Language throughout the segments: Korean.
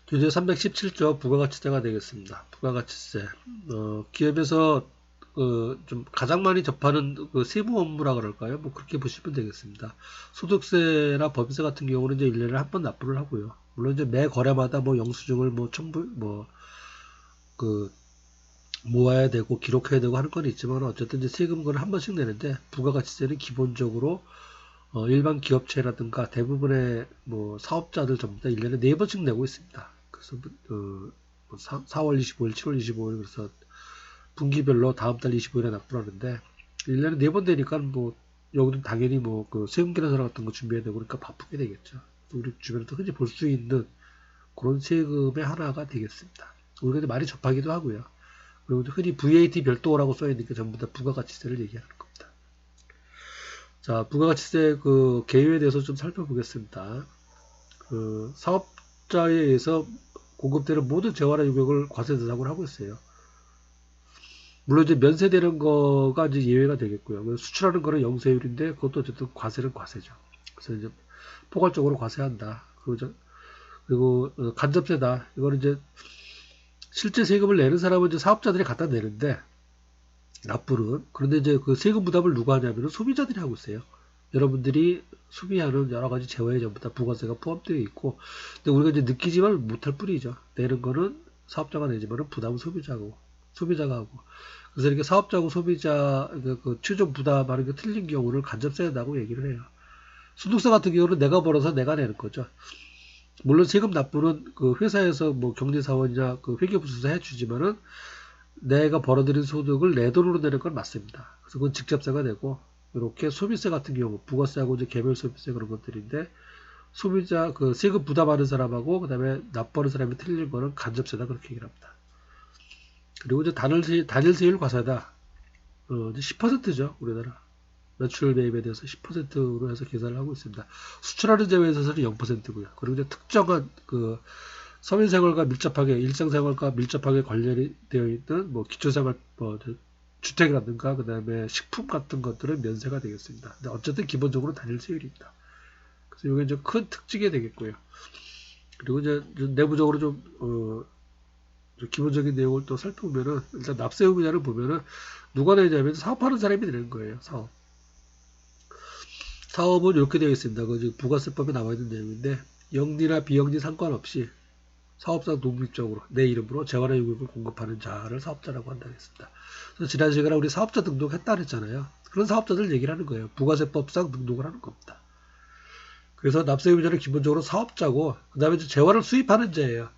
주제 317조 부가가치세가 되겠습니다. 부가가치세. 기업에서 좀 가장 많이 접하는 세무 업무라 그럴까요? 뭐 그렇게 보시면 되겠습니다. 소득세나 법인세 같은 경우는 이제 1년에 한 번 납부를 하고요. 물론 이제 매 거래마다 뭐 영수증을 뭐 첨부 그 모아야 되고 기록해야 되고 하는 건 있지만 어쨌든 이제 세금은 한 번씩 내는데 부가가치세는 기본적으로 일반 기업체라든가 대부분의 뭐 사업자들 전부 다 1년에 4번씩 내고 있습니다. 그래서 4월 25일, 7월 25일 그래서 분기별로 다음 달 25일에 납부를 하는데 1년에 4번 되니까 뭐 여기도 당연히 뭐 그 세금 계산서 같은 거 준비해야 되고 그러니까 바쁘게 되겠죠. 우리 주변에도 흔히 볼 수 있는 그런 세금의 하나가 되겠습니다. 우리가 이제 많이 접하기도 하고요. 그리고 흔히 VAT 별도라고 써있으니까 전부 다 부가가치세를 얘기하는 겁니다. 자, 부가가치세 그 개요에 대해서 좀 살펴보겠습니다. 그 사업자에 의해서 공급되는 모든 재화나 유격을 과세 대상으로 하고 있어요. 물론 이제 면세되는 거가 이제 예외가 되겠고요. 수출하는 거는 영세율인데 그것도 어쨌든 과세는 과세죠. 그래서 이제 포괄적으로 과세한다. 그리고 간접세다. 이거는 이제 실제 세금을 내는 사람은 이제 사업자들이 갖다 내는데 납부는 그런데 이제 그 세금 부담을 누가 하냐면은 소비자들이 하고 있어요. 여러분들이 소비하는 여러 가지 재화에 전부 다 부가세가 포함되어 있고, 근데 우리가 이제 느끼지만 못할 뿐이죠. 내는 거는 사업자가 내지만은 부담은 소비자가 하고. 그래서 이렇게 사업자하고 소비자 그 최종 부담하는 게 틀린 경우를 간접세다고 얘기를 해요. 소득세 같은 경우는 내가 벌어서 내가 내는 거죠. 물론 세금 납부는 그 회사에서 뭐 경제사원이나 그 회계부수사 해주지만은 내가 벌어들인 소득을 내 돈으로 내는 건 맞습니다. 그래서 그건 직접세가 되고 이렇게 소비세 같은 경우 부가세하고 이제 개별 소비세 그런 것들인데 소비자 그 세금 부담하는 사람하고 그다음에 납부하는 사람이 틀린 거는 간접세다 그렇게 얘기를 합니다. 그리고 이제 단일 세율 과세다. 이제 10%죠 우리나라 매출 매입에 대해서 10%로 해서 계산을 하고 있습니다. 수출하는 점에 있어서는 0%고요. 그리고 이제 특정한 그 서민생활과 밀접하게 일상생활과 밀접하게 관련이 되어 있는 뭐 기초생활 뭐 주택이라든가 그다음에 식품 같은 것들은 면세가 되겠습니다. 근데 어쨌든 기본적으로 단일 세율입니다. 그래서 이게 이제 큰 특징이 되겠고요. 그리고 이제 내부적으로 좀 기본적인 내용을 또 살펴보면은 일단 납세 의무자를 보면은 누가 내냐면 사업하는 사람이 내는 거예요. 사업은 이렇게 되어 있습니다. 그 부가세법에 나와 있는 내용인데 영리나 비영리 상관없이 사업상 독립적으로 내 이름으로 재화나 유급을 공급하는 자를 사업자라고 한다고 했습니다. 그래서 지난 시간에 우리 사업자 등록했다 그랬잖아요. 그런 사업자들 얘기를 하는 거예요. 부가세법상 등록을 하는 겁니다. 그래서 납세의무자는 기본적으로 사업자고 그 다음에 재화를 수입하는 자예요.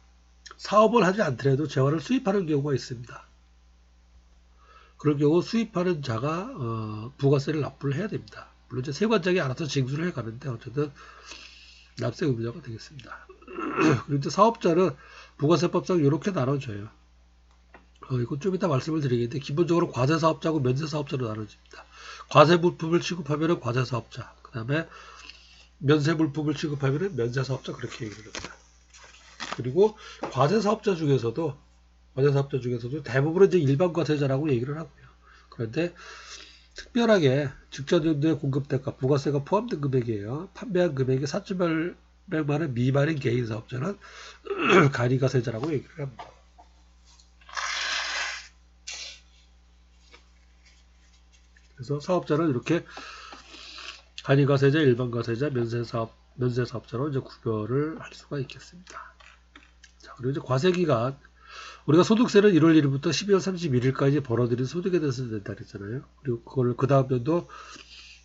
사업을 하지 않더라도 재화를 수입하는 경우가 있습니다. 그런 경우 수입하는 자가 부가세를 납부를 해야 됩니다. 물론 이제 세관장이 알아서 징수를 해가는데 어쨌든 납세 의무자가 되겠습니다. 그리고 이제 사업자는 부가세법상 이렇게 나눠져요. 이거 좀 이따 말씀을 드리겠는데 기본적으로 과세사업자하고 면세사업자로 나눠집니다. 과세물품을 취급하면 과세사업자, 그 다음에 면세물품을 취급하면 면세사업자 그렇게 얘기를 합니다. 그리고 과세사업자 중에서도 대부분은 이제 일반과세자라고 얘기를 하고요. 그런데 특별하게 직전연도에 공급대가 부가세가 포함된 금액이에요. 판매한 금액이 4,800만 원 미만인 개인사업자는 간이가세자라고 얘기를 합니다. 그래서 사업자는 이렇게 간이가세자, 일반가세자, 면세사업자로 이제 구별을 할 수가 있겠습니다. 자, 그리고 이제 과세기간 우리가 소득세는 1월 1일부터 12월 31일까지 벌어들인 소득에 대해서 낸다 그랬잖아요. 그리고 그걸 그 다음 연도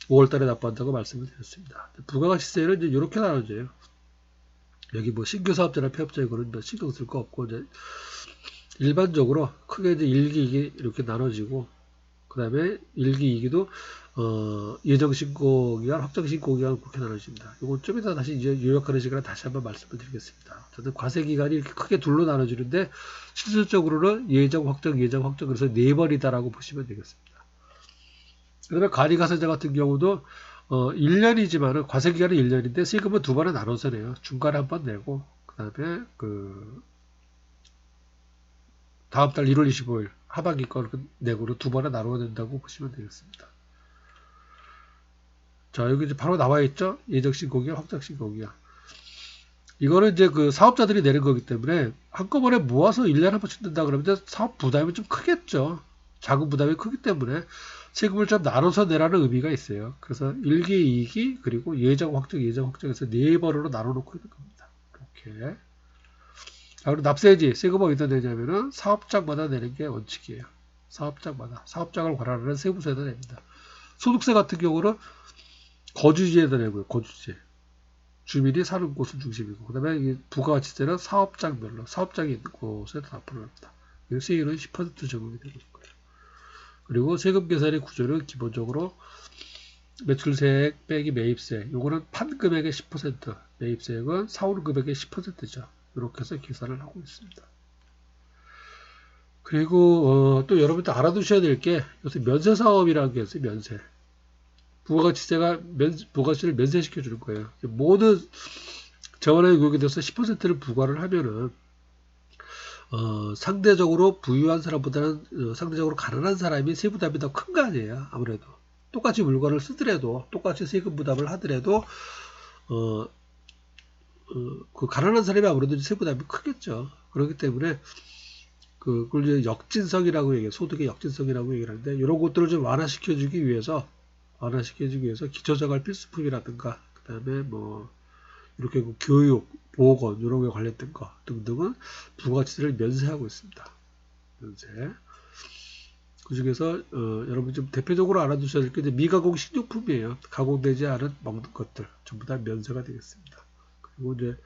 5월 달에 납부한다고 말씀을 드렸습니다. 부가가치세는 이제 이렇게 나눠져요. 여기 뭐 신규 사업자나 폐업자 이거는 뭐 신경 쓸 거 없고 이제 일반적으로 크게 이제 1기, 2기 이렇게 나눠지고 그 다음에 1기, 2기도 예정신고기간, 확정신고기간 그렇게 나눠집니다. 이건 좀 이따 다시 이제 요약하는 시간에 다시 한번 말씀을 드리겠습니다. 어쨌든 과세기간이 이렇게 크게 둘로 나눠지는데 실질적으로는 예정, 확정, 그래서 4번이다라고 보시면 되겠습니다. 그 다음에 간이가세자 같은 경우도 1년이지만은 과세기간은 1년인데 세금은 2번에 나눠서 내요. 중간에 한 번 내고 그 다음에 다음 달 1월 25일 하반기 거 내고로 2번에 나눠야 된다고 보시면 되겠습니다. 자, 여기 이제 바로 나와 있죠? 예정신고기와 확정신고기야. 이거는 이제 그 사업자들이 내는 거기 때문에 한꺼번에 모아서 1년에 한 번씩 낸다 그러면 이제 사업 부담이 좀 크겠죠. 자금 부담이 크기 때문에 세금을 좀 나눠서 내라는 의미가 있어요. 그래서 1기, 2기, 그리고 예정 확정, 예정 확정해서 네 번으로 나눠놓고 있는 겁니다. 이렇게. 자, 그리고 납세지, 세금을 어디다 내냐면은 사업장마다 내는 게 원칙이에요. 사업장마다. 사업장을 관할하는 세무서에다 냅니다. 소득세 같은 경우는 거주지에다 내고요. 거주지. 주민이 사는 곳은 중심이고, 그 다음에 부가가치세는 사업장별로, 사업장이 있는 곳에 납부를 합니다. 세율은 10% 적용이 되고 있고요. 그리고 세금 계산의 구조는 기본적으로 매출세액 빼기 매입세, 요거는 판금액의 10%, 매입세액은 사온 금액의 10%죠. 이렇게 해서 계산을 하고 있습니다. 그리고 또 여러분들 알아두셔야 될 게 요새 면세사업이라는 게 있어요. 면세. 부가가치세가 부가가치를 면세시켜 주는 거예요. 모든 저원에 요구돼서 10%를 부과를 하면은 상대적으로 부유한 사람보다는 상대적으로 가난한 사람이 세부 부담이 더 큰 거 아니에요. 아무래도 똑같이 물건을 쓰더라도 똑같이 세금 부담을 하더라도 그 가난한 사람이 아무래도 세부 부담이 크겠죠. 그렇기 때문에 그걸 이제 역진성이라고 얘기해요. 소득의 역진성이라고 얘기를 하는데 이런 것들을 좀 완화시켜주기 위해서 기초자갈 필수품이라든가 그다음에 뭐 이렇게 교육, 보건 이런 거에 관련된 거 등등은 부가가치세를 면세하고 있습니다. 면세. 그 중에서 여러분 좀 대표적으로 알아두셔야 될 게 미가공 식료품이에요. 가공되지 않은 먹는 것들 전부 다 면세가 되겠습니다. 그리고 이제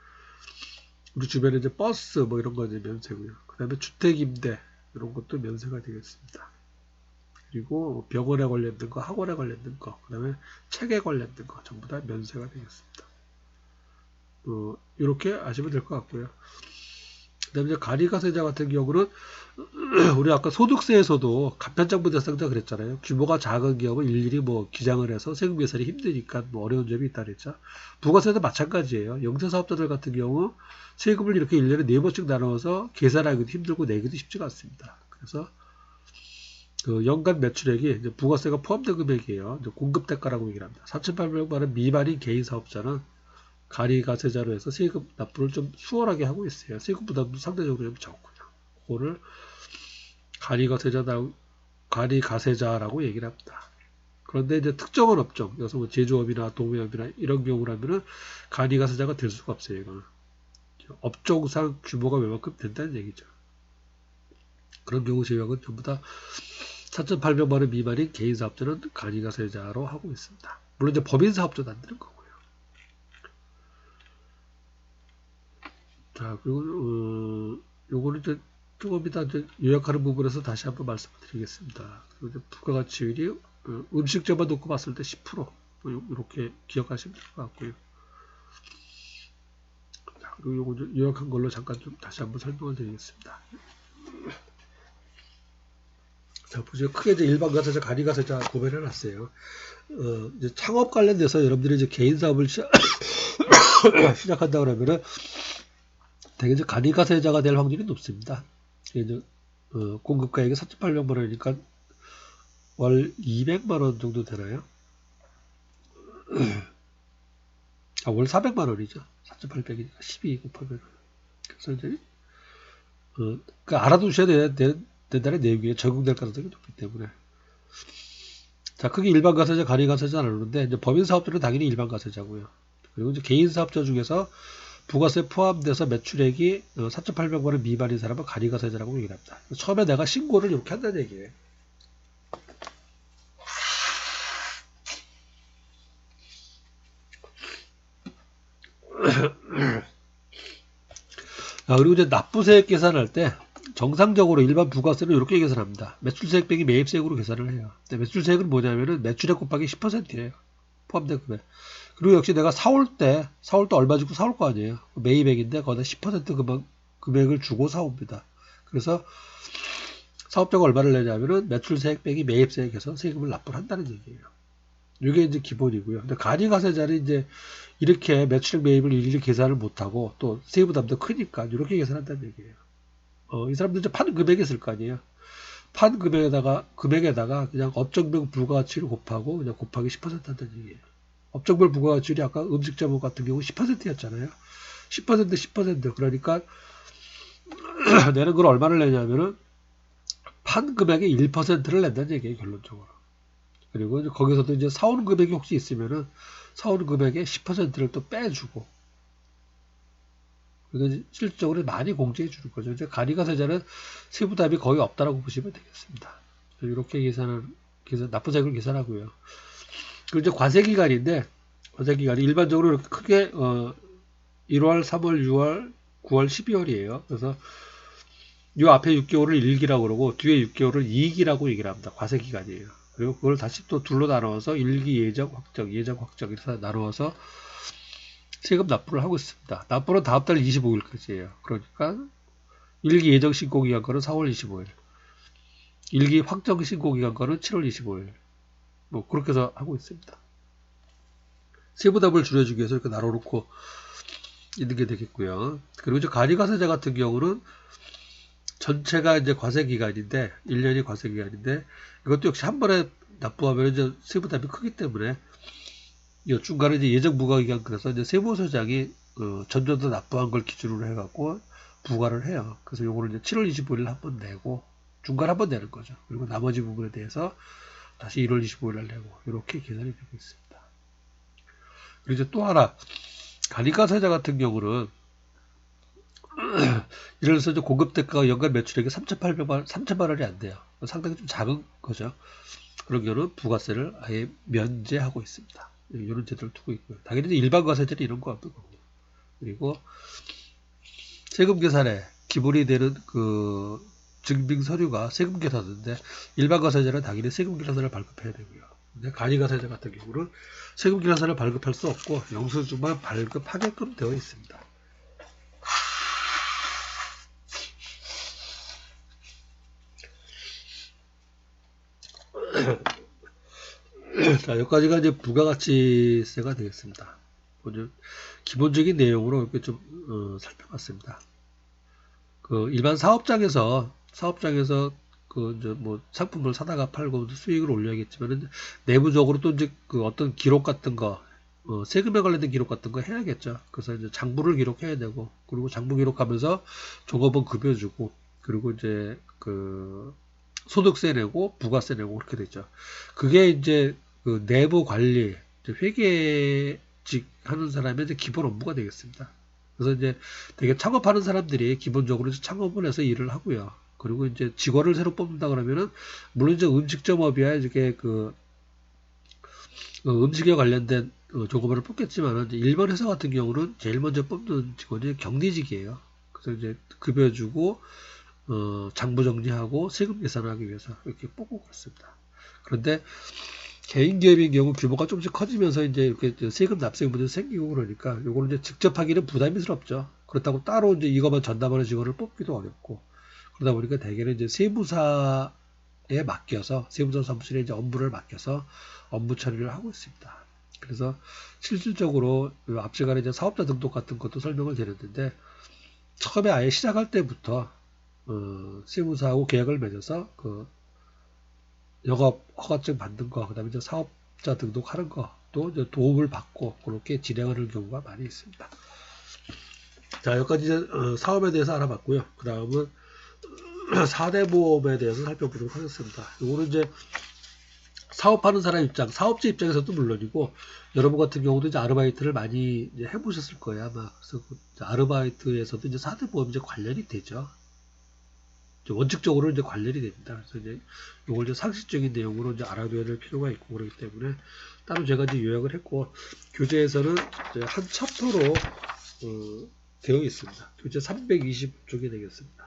우리 주변에 이제 버스 뭐 이런 거 이제 면세고요. 그다음에 주택 임대 이런 것도 면세가 되겠습니다. 그리고 병원에 관련된 거, 학원에 관련된 거, 그 다음에 책에 관련된 거 전부 다 면세가 되겠습니다. 이렇게 아시면 될 것 같고요. 그 다음에 이제 가리가세자 같은 경우는 우리 아까 소득세에서도 가편장부 대상자 그랬잖아요. 규모가 작은 기업은 일일이 뭐 기장을 해서 세금 계산이 힘드니까 뭐 어려운 점이 있다 그랬죠. 부가세도 마찬가지예요. 영세사업자들 같은 경우 세금을 이렇게 1년에 4번씩 나눠서 계산하기도 힘들고 내기도 쉽지가 않습니다. 그래서 그 연간 매출액이 이제 부가세가 포함된 금액이에요. 이제 공급대가라고 얘기를 합니다. 4,800만 원 미만인 개인 사업자는 가리가세자로 해서 세금 납부를 좀 수월하게 하고 있어요. 세금 부담도 상대적으로 좀 적고요. 그거를 가리가세자라고 얘기를 합니다. 그런데 이제 특정한 업종, 여기서 뭐 제조업이나 동업이나 이런 경우라면은 가리가세자가 될 수가 없어요. 이거는 업종상 규모가 웬만큼 된다는 얘기죠. 그런 경우 제외하고는 전부 다 4,800만 원 미만인 개인 사업자는 가리가세자로 하고 있습니다. 물론 이제 법인 사업자도 안 되는 거고요. 자, 그리고 요거는 이제 조금 이따 이제 요약하는 부분에서 다시 한번 말씀을 드리겠습니다. 그리고 이제 부가가치율이 음식점만 놓고 봤을 때 10% 이렇게 기억하시면 될 것 같고요. 자, 그리고 요거 요약한 걸로 잠깐 좀 다시 한번 설명을 드리겠습니다. 자, 보시면 크게 이제 일반가세자, 가리가세자 구별해 놨어요. 이제 창업 관련돼서 여러분들이 이제 개인 사업을 시작한다 그러면은 되게 이제 가리가세자가 될 확률이 높습니다. 이제 공급가액이 4,800만 원이니까 월 200만 원 정도 되나요? 월 400만 원이죠. 4,800이니까 12 곱하면. 그래서 이제 그 알아두셔야 된다는 내용이에요. 적용될 가능성이 높기 때문에. 자, 크게 일반 가세자, 가리 가세자 나누는데 이제 법인 사업자는 당연히 일반 가세자고요. 그리고 이제 개인 사업자 중에서 부가세 포함돼서 매출액이 4,800만 원 미만인 사람은 가리 가세자라고 얘기를 합니다. 처음에 내가 신고를 이렇게 한다는 얘기예요. 그리고 이제 납부세액 계산할 때 정상적으로 일반 부가세는 이렇게 계산합니다. 매출세액 빼기 매입세액으로 계산을 해요. 매출세액은 뭐냐면은 매출액 곱하기 10%예요. 포함된 금액. 그리고 역시 내가 사올 때 얼마 주고 사올 거 아니에요. 매입액인데 거기다 10% 금액을 주고 사옵니다. 그래서 사업자가 얼마를 내냐면은 매출세액 빼기 매입세액에서 세금을 납부를 한다는 얘기예요. 이게 이제 기본이고요. 근데 가리가세자는 이제 이렇게 매출액 매입을 일일이 계산을 못하고 또 세부 부담도 크니까 이렇게 계산한다는 얘기예요. 이 사람들 이제 판 금액이 있을 거 아니에요. 판 금액에다가 그냥 업종별 부가가치를 곱하고 그냥 곱하기 10% 한다는 얘기예요. 업종별 부가가치율이 아까 음식점 같은 경우 10%였잖아요. 10% 10% 그러니까 내는 걸 얼마를 내냐면은 판 금액의 1%를 낸다는 얘기예요, 결론적으로. 그리고 이제 거기서도 이제 사온 금액이 혹시 있으면은 사온 금액의 10%를 또 빼주고, 그래서 실질적으로 많이 공제해 주는 거죠. 이제 간이가세자는 세부담이 거의 없다라고 보시면 되겠습니다. 이렇게 납부 세액을 계산하고요. 그리고 이제 과세기간인데, 과세기간이 일반적으로 이렇게 크게 1월, 3월, 6월, 9월, 12월이에요. 그래서 요 앞에 6개월을 1기라고 그러고 뒤에 6개월을 2기라고 얘기를 합니다. 과세기간이에요. 그리고 그걸 다시 또 둘로 나누어서 1기 예정 확정, 예정 확정 이렇게 나누어서 세금 납부를 하고 있습니다. 납부는 다음 달 25일까지예요. 그러니까 1기 예정 신고기간거는 4월 25일, 1기 확정 신고기간거는 7월 25일. 뭐 그렇게 해서 하고 있습니다. 세부담을 줄여주기 위해서 이렇게 나눠놓고 있는 게 되겠고요. 그리고 이제 간이가세자 같은 경우는 전체가 이제 과세기간인데 1년이 과세기간인데 이것도 역시 한 번에 납부하면 이제 세부담이 크기 때문에 중간에 이제 예정 부과기간 그래서 이제 세무서장이 전년도 납부한 걸 기준으로 해갖고 부과를 해요. 그래서 요거를 이제 7월 25일 한 번 내고 중간 한 번 내는 거죠. 그리고 나머지 부분에 대해서 다시 1월 25일 날 내고 이렇게 계산이 되고 있습니다. 그리고 이제 또 하나 간이가세자 같은 경우는 예를 들어서 공급 대가가 연간 매출액이 3천만 원이 안 돼요. 상당히 좀 작은 거죠. 그런 경우는 부가세를 아예 면제하고 있습니다. 이런 제도를 두고 있고요. 당연히 일반 과세제는 이런 거 없는 거고. 그리고 세금 계산에 기본이 되는 그 증빙 서류가 세금 계산인데 일반 과세제는 당연히 세금 계산서를 발급해야 되고요. 근데 간이가세제 같은 경우는 세금 계산서를 발급할 수 없고 영수증만 발급하게끔 되어 있습니다. 자, 여기까지가 이제 부가가치세가 되겠습니다. 먼저 기본적인 내용으로 이렇게 좀 살펴봤습니다. 그 일반 사업장에서 그 이제 뭐 상품을 사다가 팔고 수익을 올려야겠지만 내부적으로 또 이제 그 어떤 기록 같은 거 세금에 관련된 기록 같은 거 해야겠죠. 그래서 이제 장부를 기록해야 되고 그리고 장부 기록하면서 종업원 급여 주고 그리고 이제 그 소득세 내고 부가세 내고 그렇게 되죠. 그게 이제 그 내부 관리 회계직 하는 사람의 이제 기본 업무가 되겠습니다. 그래서 이제 되게 창업하는 사람들이 기본적으로 창업을 해서 일을 하고요. 그리고 이제 직원을 새로 뽑는다 그러면은 물론 이제 음식점업이야 이렇게 그 음식에 관련된 조급원을 뽑겠지만은 일반 회사 같은 경우는 제일 먼저 뽑는 직원이 경리직이에요. 그래서 이제 급여 주고 장부 정리하고 세금 계산하기 위해서 이렇게 뽑고 그렇습니다. 그런데 개인 기업인 경우 규모가 조금씩 커지면서 이제 이렇게 세금 납세금 문제 생기고 그러니까 요거는 이제 직접 하기는 부담스럽죠. 그렇다고 따로 이제 이것만 전담하는 직원을 뽑기도 어렵고 그러다 보니까 대개는 이제 세무사에 맡겨서 세무사 사무실에 이제 업무를 맡겨서 업무 처리를 하고 있습니다. 그래서 실질적으로 앞시간에 이제 사업자 등록 같은 것도 설명을 드렸는데 처음에 아예 시작할 때부터 세무사하고 계약을 맺어서 그 영업 허가증 받는 거, 그다음에 이제 사업자 등록하는 것도 이제 도움을 받고 그렇게 진행하는 경우가 많이 있습니다. 자, 여기까지 이제 사업에 대해서 알아봤고요. 그 다음은 4대 보험에 대해서 살펴보도록 하겠습니다. 이거는 이제 사업하는 사람 입장, 사업자 입장에서도 물론이고 여러분 같은 경우도 이제 아르바이트를 많이 이제 해보셨을 거예요 아마. 그래서 그 아르바이트에서도 이제 4대 보험 이제 관련이 되죠. 원칙적으로 이제 관련이 됩니다. 그래서 이제 이걸 이제 상식적인 내용으로 이제 알아둬야 될 필요가 있고 그렇기 때문에 따로 제가 이제 요약을 했고 교재에서는 이제 한 챕터로 되어 있습니다. 교재 320쪽이 되겠습니다.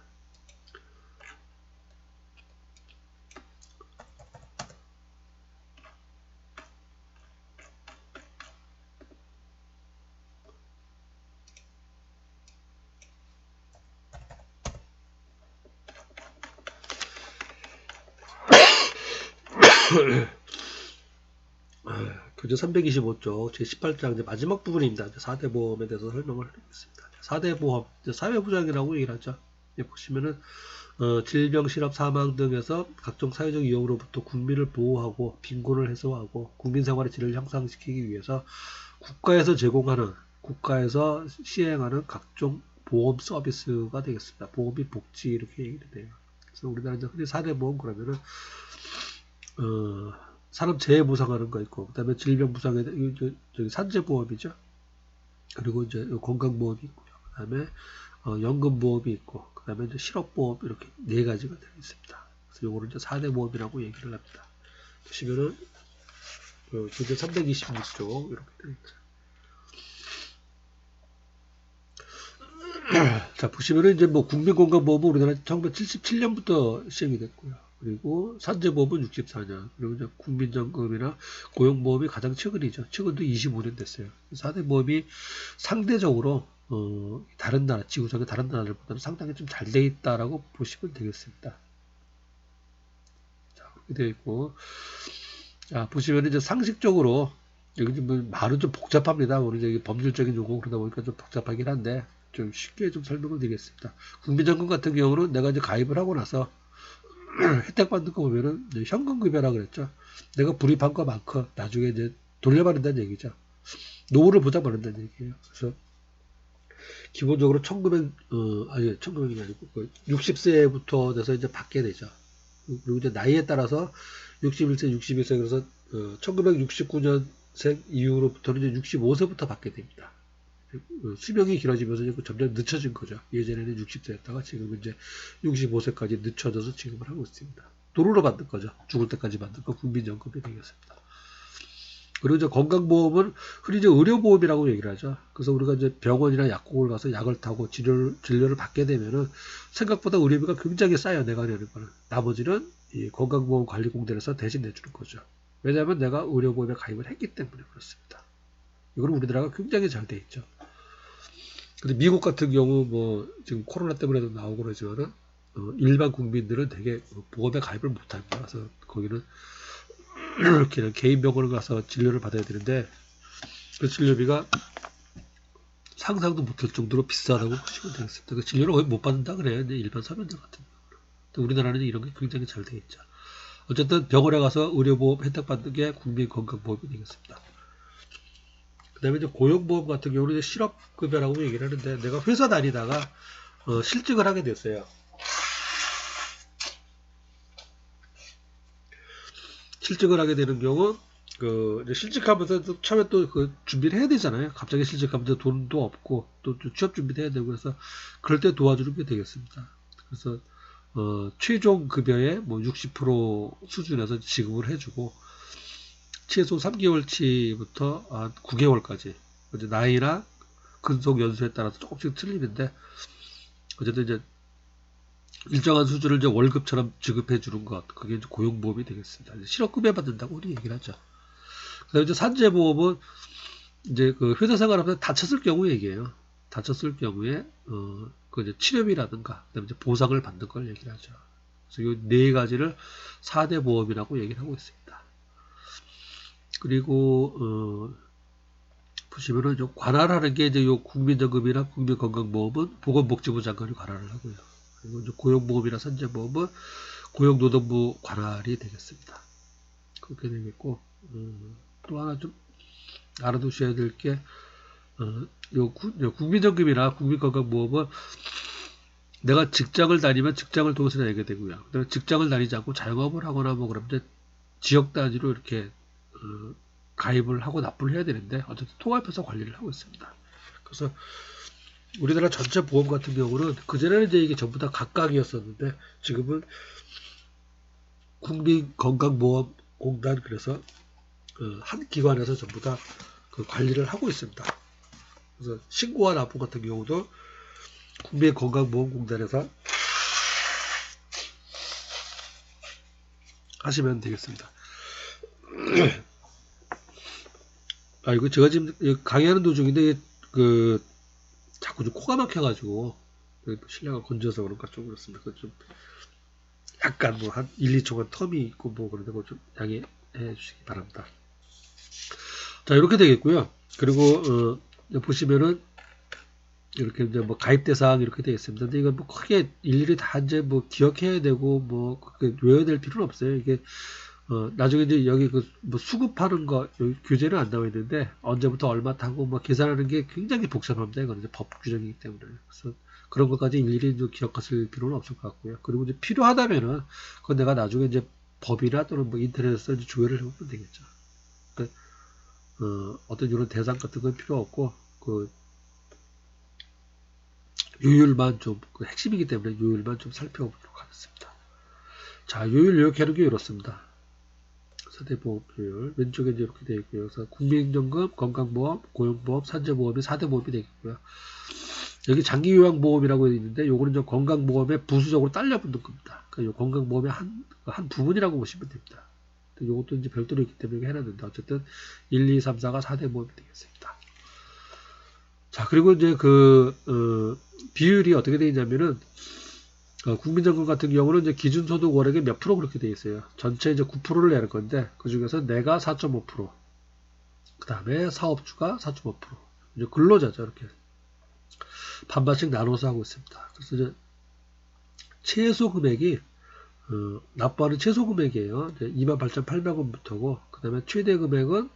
교재 325쪽 제18장 이제 마지막 부분입니다. 4대 보험에 대해서 설명을 하겠습니다. 4대 보험, 사회보장이라고 얘기를 하죠. 보시면은 질병, 실업, 사망 등에서 각종 사회적 위험으로부터 국민을 보호하고 빈곤을 해소하고 국민 생활의 질을 향상시키기 위해서 국가에서 제공하는 국가에서 시행하는 각종 보험 서비스가 되겠습니다. 보험 및 복지 이렇게 얘기를 돼요. 그래서 우리나라 이제 흔히 4대 보험 그러면은 산업 재해 보상하는 거 있고, 그다음에 질병 보상에 저기 산재 보험이죠. 그리고 이제 건강보험이 있고요. 그다음에 연금 보험이 있고, 그다음에 이제 실업보험 이렇게 네 가지가 되어 있습니다. 그래서 요거를 이제 4대 보험이라고 얘기를 합니다. 보시면은 문제 326쪽 이렇게 되어 있죠. 자, 보시면은 이제 뭐 국민건강보험은 우리나라 1977년부터 시행이 됐고요. 그리고 산재보험은 64년, 그리고 이제 국민연금이나 고용보험이 가장 최근이죠. 최근도 25년 됐어요. 4대 보험이 상대적으로 다른 나라, 지구상의 다른 나라들보다는 상당히 좀 잘 돼 있다라고 보시면 되겠습니다. 자, 그렇게 되어 있고, 자, 보시면 이제 상식적으로 여기 뭐 말은 좀 복잡합니다. 우리 이제 법률적인 용어 그러다 보니까 좀 복잡하긴 한데 좀 쉽게 좀 설명을 드리겠습니다. 국민연금 같은 경우는 내가 이제 가입을 하고 나서 혜택 받는 거 보면은 현금급여라 그랬죠. 내가 불입한 거만큼 나중에 이제 돌려받는다는 얘기죠. 노후를 보장받는다는 얘기예요. 그래서 기본적으로 1900이 아니고 60세부터 돼서 이제 받게 되죠. 그리고 이제 나이에 따라서 61세, 61세 그래서 1969년생 이후로부터는 이제 65세부터 받게 됩니다. 수명이 길어지면서 점점 늦춰진 거죠. 예전에는 60세였다가 지금 이제 65세까지 늦춰져서 지급을 하고 있습니다. 도로로 받는 거죠. 죽을 때까지 받는 거 국민연금이 되겠습니다. 그리고 이제 건강보험은 흔히 이제 의료보험이라고 얘기를 하죠. 그래서 우리가 이제 병원이나 약국을 가서 약을 타고 진료를 받게 되면은 생각보다 의료비가 굉장히 싸요. 내가 내는 거는. 나머지는 이 건강보험관리공단에서 대신 내주는 거죠. 왜냐하면 내가 의료보험에 가입을 했기 때문에 그렇습니다. 이거는 우리나라가 굉장히 잘 돼 있죠. 근데 미국 같은 경우 뭐 지금 코로나 때문에도 나오고 그러지만은 일반 국민들은 되게 보험에 가입을 못합니다. 그래서 거기는 그냥 개인 병원을 가서 진료를 받아야 되는데 그 진료비가 상상도 못할 정도로 비싸다고 보시면 되겠습니다. 그 진료를 거의 못 받는다 그래요. 일반 서민들 같은 경우는. 우리나라는 이런 게 굉장히 잘 되어 있죠. 어쨌든 병원에 가서 의료보험 혜택 받는 게 국민건강보험이 되겠습니다. 그 다음에 이제 고용보험 같은 경우는 이제 실업급여라고 얘기를 하는데 내가 회사 다니다가 실직을 하게 됐어요. 실직을 하게 되는 경우 실직하면서 처음에 또 준비를 해야 되잖아요. 갑자기 실직하면서 돈도 없고 또 취업 준비도 해야 되고 그래서 그럴 때 도와주는 게 되겠습니다. 그래서 최종 급여의 뭐 60% 수준에서 지급을 해주고 최소 3개월치부터 9개월까지 이제 나이나 근속 연수에 따라서 조금씩 틀리는데 어쨌든 이제 일정한 수준을 이제 월급처럼 지급해 주는 것, 그게 이제 고용보험이 되겠습니다. 실업급여 받는다고 우리 얘기를 하죠. 그다음에 이제 산재보험은 이제 그 회사 생활하면서 다쳤을 경우 얘기예요. 다쳤을 경우에 그 이제 치료비라든가 그다음에 이제 보상을 받는 걸 얘기를 하죠. 그래서 이 네 가지를 4대 보험이라고 얘기를 하고 있습니다. 그리고 보시면은 좀 관할하는 게 이제 요 국민연금이나 국민건강보험은 보건복지부 장관이 관할을 하고요. 그리고 이제 고용보험이나 산재보험은 고용노동부 관할이 되겠습니다. 그렇게 되겠고 또 하나 좀 알아두셔야 될 게 요 국민연금이나 국민건강보험은 내가 직장을 다니면 직장을 통해서 내게 되고요. 그다음에 직장을 다니지 않고 자영업을 하거나 뭐 그러면 이제 지역 단위로 이렇게 가입을 하고 납부를 해야 되는데 어쨌든 통합해서 관리를 하고 있습니다. 그래서 우리나라 전체 보험 같은 경우는 그전에는 이제 이게 전부 다 각각이었었는데 지금은 국민건강보험공단 그래서 한 기관에서 전부 다 그 관리를 하고 있습니다. 그래서 신고와 납부 같은 경우도 국민건강보험공단에서 하시면 되겠습니다. 이거 제가 지금 강의하는 도중인데 자꾸 좀 코가 막혀가지고 실내가 건져서 그런가 좀 그렇습니다. 좀 약간 뭐 한 1, 2초간 텀이 있고 뭐 그런데 좀 양해해 주시기 바랍니다. 자, 이렇게 되겠고요. 그리고 보시면은 이렇게 이제 뭐 가입 대상 이렇게 되어 있습니다. 근데 이건 뭐 크게 일일이 다 이제 뭐 기억해야 되고 뭐 외워야 될 필요는 없어요. 이게 나중에 이제 여기 뭐 수급하는 거, 여기 규제는 안 나와 있는데, 언제부터 얼마 타고, 뭐, 계산하는 게 굉장히 복잡합니다. 이거는 이제 법 규정이기 때문에. 그래서 그런 것까지 일일이 기억하실 필요는 없을 것 같고요. 그리고 이제 필요하다면은, 그건 내가 나중에 이제 법이나 또는 뭐 인터넷에서 이제 조회를 해보면 되겠죠. 그러니까, 어떤 이런 대상 같은 건 필요 없고, 요율만 좀, 핵심이기 때문에 요율만 좀 살펴보도록 하겠습니다. 자, 요율 이렇게 하는 게 이렇습니다. 세대보험료율 왼쪽에 이제 이렇게 되어 있고요. 그래서 국민연금, 건강보험, 고용보험, 산재보험이 4대 보험이 되겠고요. 여기 장기요양보험이라고 있는데 요거는 좀 건강보험에 부수적으로 딸려붙는 겁니다. 그러니까 요 건강보험의 한 부분이라고 보시면 됩니다. 요것도 이제 별도로 있기 때문에 해놨는데 어쨌든 1, 2, 3, 4가 4대 보험이 되겠습니다. 자, 그리고 이제 비율이 어떻게 되어 있냐면은 국민연금 같은 경우는 이제 기준소득 월액의 몇 프로 그렇게 돼 있어요. 전체 이제 9%를 내는 건데 그 중에서 내가 4.5%, 그 다음에 사업주가 4.5%, 이제 근로자죠. 이렇게 반반씩 나눠서 하고 있습니다. 그래서 이제 최소 금액이 납부하는 최소 금액이에요. 28,800원부터고 그 다음에 최대 금액은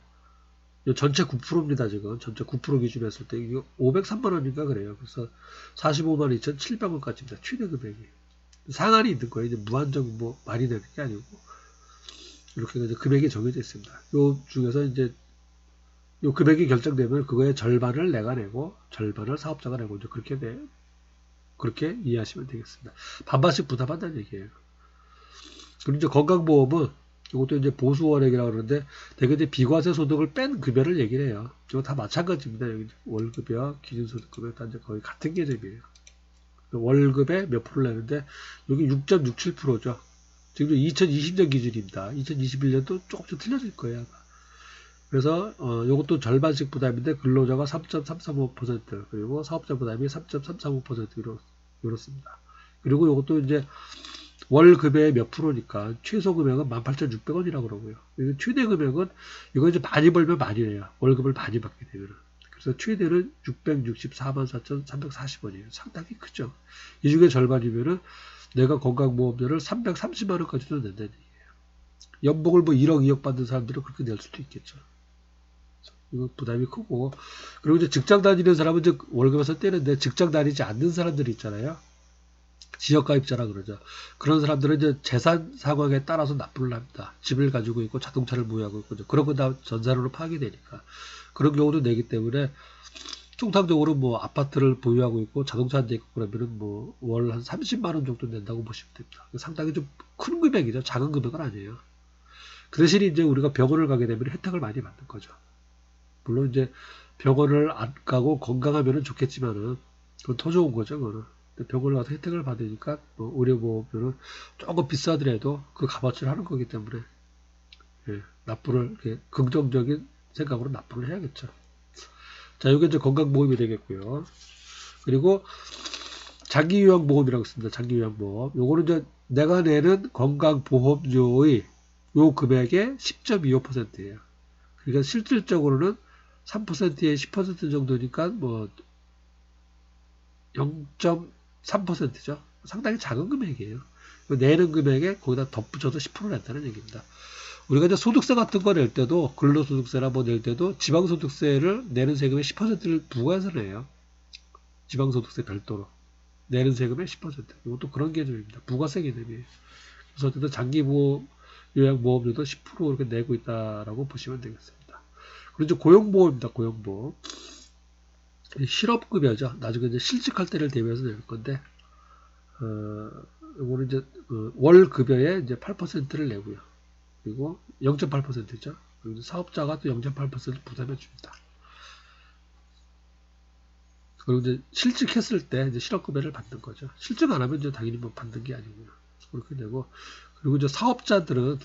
전체 9%입니다. 지금 전체 9% 기준으로 했을 때 이게 503만원인가 그래요. 그래서 452만 2,700원까지입니다. 최대 금액이. 상한이 있는 거예요. 이제 무한정 뭐 많이 내는 게 아니고 이렇게 이제 금액이 정해져 있습니다. 요 중에서 이제 요 금액이 결정되면 그거의 절반을 내가 내고 절반을 사업자가 내고 이제 그렇게 이해하시면 되겠습니다. 반반씩 부담한다는 얘기예요. 그리고 이제 건강보험은 이것도 이제 보수월액이라고 그러는데 되게 이제 비과세 소득을 뺀 급여를 얘기를 해요. 이거 다 마찬가지입니다. 여기 월급이와 기준소득급여 다 이제 거의 같은 개념이에요. 월급에 몇 프로를 내는데 여기 6.67%죠. 지금 2020년 기준입니다. 2021년도 조금씩 틀려질 거예요. 아마. 그래서 이것도 절반씩 부담인데 근로자가 3.335% 그리고 사업자 부담이 3.335% 이렇습니다. 그리고 이것도 이제 월급의 몇 프로니까 최소 금액은 18,600원이라고 그러고요. 최대 금액은 이거 이제 많이 벌면 많이 내요. 월급을 많이 받게 되면. 그래서 최대는 664만 4,340원이에요. 상당히 크죠. 이 중에 절반이면은 내가 건강보험료를 330만 원까지도 낸다는 얘기예요. 연봉을 뭐 1억, 2억 받는 사람들은 그렇게 낼 수도 있겠죠. 이거 부담이 크고 그리고 이제 직장 다니는 사람은 이제 월급에서 떼는데 직장 다니지 않는 사람들이 있잖아요. 지역가입자라 그러죠. 그런 사람들은 이제 재산 상황에 따라서 납부를 합니다. 집을 가지고 있고 자동차를 보유하고 있고 그런 건 다 전산으로 파악이 되니까 그런 경우도 내기 때문에 통상적으로 뭐 아파트를 보유하고 있고 자동차 한 대 있고 그러면은 뭐 월 한 30만 원 정도 낸다고 보시면 됩니다. 상당히 좀 큰 금액이죠. 작은 금액은 아니에요. 그 대신 이제 우리가 병원을 가게 되면 혜택을 많이 받는 거죠. 물론 이제 병원을 안 가고 건강하면 좋겠지만은 그건 더 좋은 거죠. 그거는. 병원을 가서 혜택을 받으니까 뭐 의료보험료는 조금 비싸더라도 그 값어치를 하는 거기 때문에 납부를 이렇게 긍정적인 생각으로 납부를 해야겠죠. 자, 이게 이제 건강보험이 되겠고요. 그리고 장기요양보험이라고 있습니다. 장기요양보험. 요거는 이제 내가 내는 건강보험료의 요 금액의 10.25%예요. 그러니까 실질적으로는 3%에 10% 정도니까 뭐 0.3%죠. 상당히 작은 금액이에요. 내는 금액에 거기다 덧붙여서 10% 낸다는 얘기입니다. 우리가 이제 소득세 같은 거 낼 때도 근로소득세나 뭐 낼 때도 지방소득세를 내는 세금의 10%를 부과해서 내요. 지방소득세 별도로 내는 세금의 10%. 이것도 그런 개념입니다. 부가세 개념이에요. 그래서 어쨌든 장기보험 요양보험료도 10% 이렇게 내고 있다라고 보시면 되겠습니다. 그리고 이제 고용보험입니다. 고용보험. 실업급여죠. 나중에 이제 실직할 때를 대비해서 낼 건데, 이거는 이제 월급여의 이제 8%를 내고요. 그리고 0.8%죠. 그리고 사업자가 또 0.8% 부담해 줍니다. 그리고 이제 실직했을 때 이제 실업급여를 받는 거죠. 실직 안 하면 이제 당연히 뭐 받는 게 아니고요. 그렇게 되고, 그리고 이제 사업자들은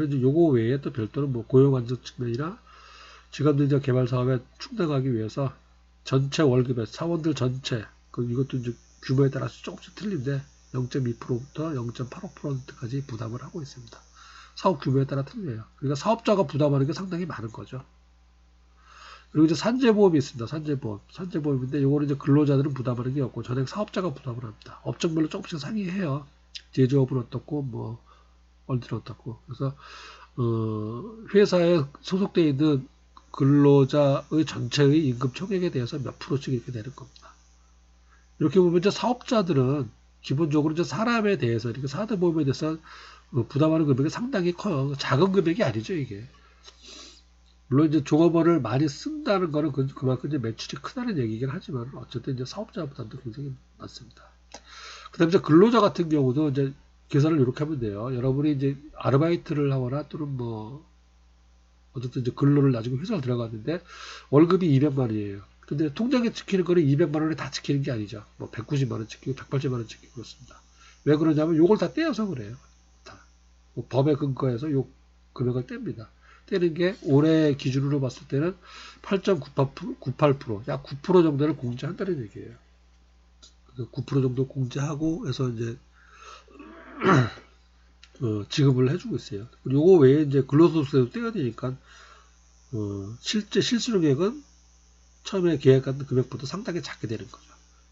이제 요거 외에 또 별도로 뭐 고용 안정 측면이나 직업능력 개발 사업에 충당하기 위해서 전체 월급의 사원들 전체 이것도 이제 규모에 따라서 조금씩 틀린데 0.2%부터 0.85%까지 부담을 하고 있습니다. 사업 규모에 따라 틀려요. 그러니까 사업자가 부담하는 게 상당히 많은 거죠. 그리고 이제 산재보험이 있습니다. 산재보험인데 이거는 이제 근로자들은 부담하는 게 없고 전액 사업자가 부담을 합니다. 업종별로 조금씩 상이해요. 제조업은 어떻고 뭐 얼핏 어떻고. 그래서 회사에 소속되어 있는 근로자의 전체의 임금 총액에 대해서 몇 프로씩 이렇게 되는 겁니다. 이렇게 보면 이제 사업자들은 기본적으로 이제 사람에 대해서 이렇게 사대보험에 대해서 부담하는 금액이 상당히 커요. 작은 금액이 아니죠, 이게. 물론 이제 종업원을 많이 쓴다는 거는 그만큼 이제 매출이 크다는 얘기긴 하지만 어쨌든 이제 사업자 부담도 굉장히 많습니다. 그다음에 이제 근로자 같은 경우도 이제 계산을 이렇게 하면 돼요. 여러분이 이제 아르바이트를 하거나 또는 뭐 어쨌든 이제 근로를 나중에 회사를 들어갔는데 월급이 200만 원이에요. 근데 통장에 찍히는 거는 200만 원에 다 찍히는 게 아니죠. 뭐 190만 원 찍히고 180만 원 찍히고 그렇습니다. 왜 그러냐면 요걸 다 떼어서 그래요. 다. 뭐 법에 근거해서 요 금액을 뗍니다. 떼는 게 올해 기준으로 봤을 때는 8.98%, 약 9% 정도를 공제한다는 얘기예요. 9% 정도 공제하고 해서 이제 지급을 해주고 있어요. 요거 외에 이제 근로소득세도 떼야 되니까 실제 실수령액은 처음에 계획한 금액보다 상당히 작게 되는 거죠.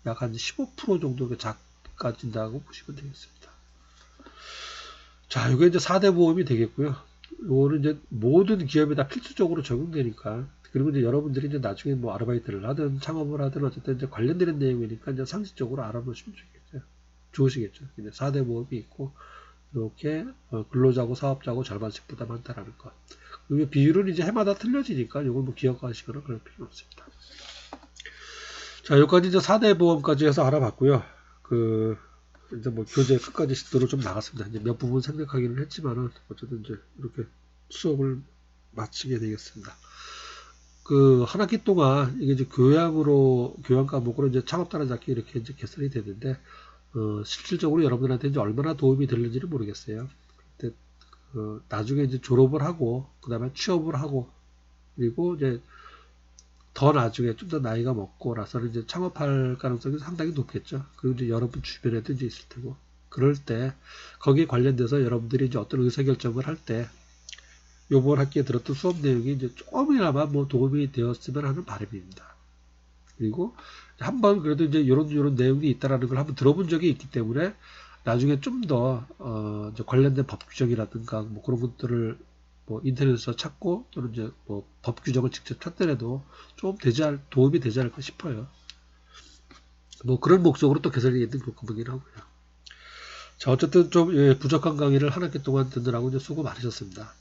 약 한 15% 정도 작아진다고 보시면 되겠습니다. 자, 이게 이제 4대 보험이 되겠고요. 요거는 이제 모든 기업에 다 필수적으로 적용되니까, 그리고 이제 여러분들이 이제 나중에 뭐 아르바이트를 하든 창업을 하든 어쨌든 이제 관련되는 내용이니까 이제 상식적으로 알아보시면 좋으시겠죠. 이제 4대 보험이 있고, 이렇게 근로자고 사업자고 절반씩 부담한다라는 것. 그리고 비율은 이제 해마다 틀려지니까 이걸 뭐 기억하시거나 그럴 필요는 없습니다. 자, 여기까지 이제 4대 보험까지 해서 알아봤고요. 이제 뭐 교재 끝까지 시도로 좀 나갔습니다. 이제 몇 부분 생략하기는 했지만은 어쨌든 이제 이렇게 수업을 마치게 되겠습니다. 한 학기 동안 이게 이제 교양 과목으로 이제 창업 따라잡기 이렇게 이제 개설이 되는데, 실질적으로 여러분들한테 이제 얼마나 도움이 되는지는 모르겠어요. 근데, 나중에 이제 졸업을 하고, 그 다음에 취업을 하고, 그리고 이제 더 나중에 좀 더 나이가 먹고 나서는 이제 창업할 가능성이 상당히 높겠죠. 그리고 이제 여러분 주변에도 이제 있을 테고. 그럴 때, 거기에 관련돼서 여러분들이 이제 어떤 의사결정을 할 때, 요번 학기에 들었던 수업 내용이 이제 조금이나마 뭐 도움이 되었으면 하는 바람입니다. 그리고 한번 그래도 이제 요런 내용이 있다라는 걸 한번 들어본 적이 있기 때문에 나중에 좀 더 관련된 법 규정이라든가 뭐 그런 것들을 뭐 인터넷에서 찾고 또는 이제 뭐 법 규정을 직접 찾더라도 좀 도움이 되지 않을까 싶어요. 뭐 그런 목적으로 또 개설이 있는 교과목이긴 하고요. 자, 어쨌든 좀 부족한 강의를 한 학기 동안 듣느라고 이제 수고 많으셨습니다.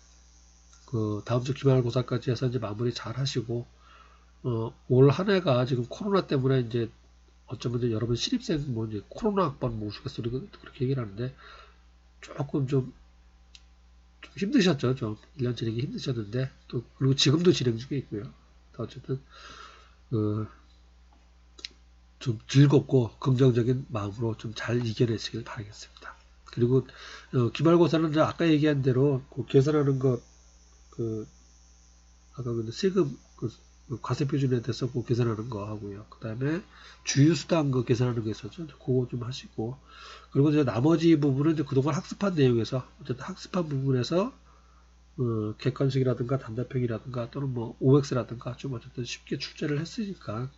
다음 주 기말고사까지 해서 이제 마무리 잘 하시고, 올 한 해가 지금 코로나 때문에 이제 어쩌면 이제 여러분 신입생 뭐 이제 코로나 학번 뭐 우스갯소리 그렇게 얘기를 하는데 조금 좀 힘드셨죠. 좀 1년 지내기 힘드셨는데 또 그리고 지금도 진행 중에 있고요. 어쨌든 좀 즐겁고 긍정적인 마음으로 좀 잘 이겨내시길 바라겠습니다. 그리고 기말고사는 이제 아까 얘기한 대로 계산하는 것 아까 근데 세금 과세 표준에 대해서 계산하는 거 하고요. 그 다음에 주유수당 계산하는 거 있었죠. 그거 좀 하시고, 그리고 이제 나머지 부분은 이제 그동안 학습한 내용에서 어쨌든 학습한 부분에서 객관식이라든가 단답형이라든가 또는 뭐 OX라든가 좀 어쨌든 쉽게 출제를 했으니까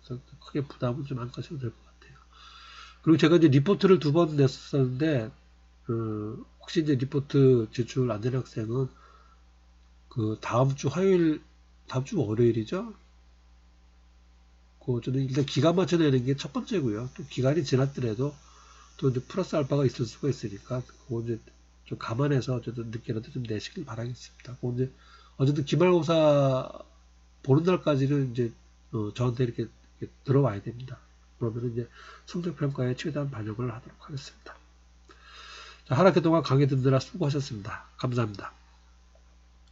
그래서 크게 부담은 좀 안 가셔도 될 것 같아요. 그리고 제가 이제 리포트를 2번 냈었는데 혹시 이제 리포트 제출 안 된 학생은 다음 주 월요일이죠? 저는 일단 기간 맞춰 내는 게 첫 번째고요. 또 기간이 지났더라도 또 이제 플러스 알파가 있을 수가 있으니까, 그거 이제 좀 감안해서 어쨌든 늦게라도 좀 내시길 바라겠습니다. 그거 이제 어쨌든 기말고사 보는 날까지는 이제 저한테 이렇게 들어와야 됩니다. 그러면 이제 성적평가에 최대한 반영을 하도록 하겠습니다. 자, 한 학기 동안 강의 듣느라 수고하셨습니다. 감사합니다.